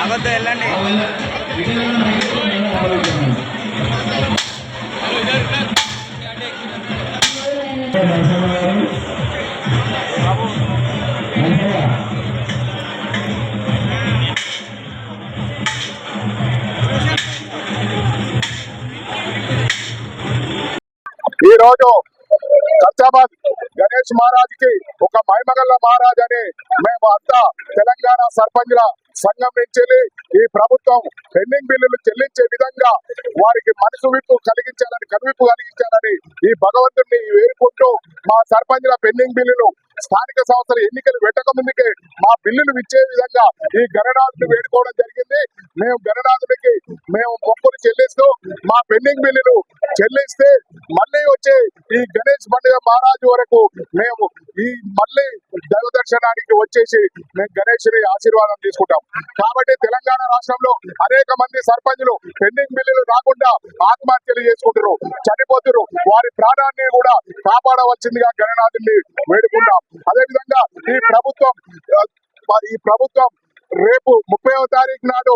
అవద్దు వెళ్ళండి. ఈ రోజు ఖర్చాబాద్ గణేష్ మహారాజ్ కి ఒక మైమగల్ల మహారాజ్ అని మేము అంతా తెలంగాణ సర్పంచ్ల సంఘం నుంచి ఈ ప్రభుత్వం పెండింగ్ బిల్లులు చెల్లించే విధంగా వారికి మనసు విప్పు కలిగించాలని కనువిప్పు కలిగించాలని ఈ భగవంతుడిని వేడుకుంటూ మా సర్పంచ్ల పెండింగ్ బిల్లులు స్థానిక సంస్థల ఎన్నికలు పెట్టక ముందుకే మా బిల్లులు ఇచ్చే విధంగా ఈ గణనాథుని వేడుకోవడం జరిగింది. మేము గణనాథుడికి మొక్కులు చెల్లిస్తూ మా పెండింగ్ బిల్లులు చెల్లిస్తే మళ్ళీ వచ్చే ఈ గణేష్ పండుగ మహారాజు వరకు మేము ఈ మళ్ళీ దైవ దర్శనానికి వచ్చేసి మేము గణేశుని ఆశీర్వాదం తీసుకుంటాం. కాబట్టి తెలంగాణ రాష్ట్రంలో అనేక మంది సర్పంచులు పెండింగ్ బిల్లులు రాకుండా ఆత్మహత్యలు చేసుకుంటారు, చనిపోతున్నారు. వారి ప్రాణాన్ని కూడా కాపాడవలసిందిగా గణనాథుని వేడుకుంటాం. అదేవిధంగా ఈ ప్రభుత్వం రేపు 30వ తారీఖు నాడు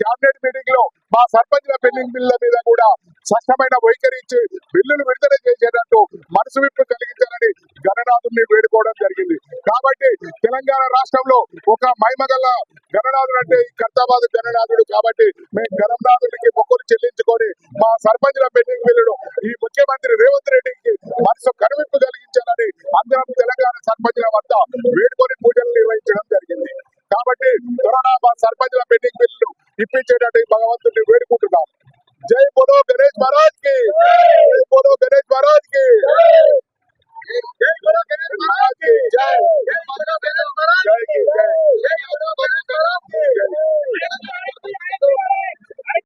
క్యాబినెట్ మీటింగ్ లో మా సర్పంచ్ల పెండింగ్ బిల్లుల మీద కూడా స్పష్టమైన వైఖరి ఇచ్చి బిల్లులు విడుదల చేసేటట్టు మనసు విప్పు కలిగించాలని గణనాథుని వేడుకోవడం జరిగింది. కాబట్టి తెలంగాణ రాష్ట్రంలో ఒక మైమగల్ల గణనాథుడు అంటే ఈ ఖర్చాబాద్ గణనాథుడు. కాబట్టి మేము గణనాథుడికి మొక్కులు చెల్లించుకొని మా సర్పంచ్ల పెండింగ్ బిల్లులు ఈ ముఖ్యమంత్రి రేవంత్ రెడ్డికి మనసు కనువిప్పు కలిగించాలని అందరం తెలంగాణ సర్పంచ్ల వద్ద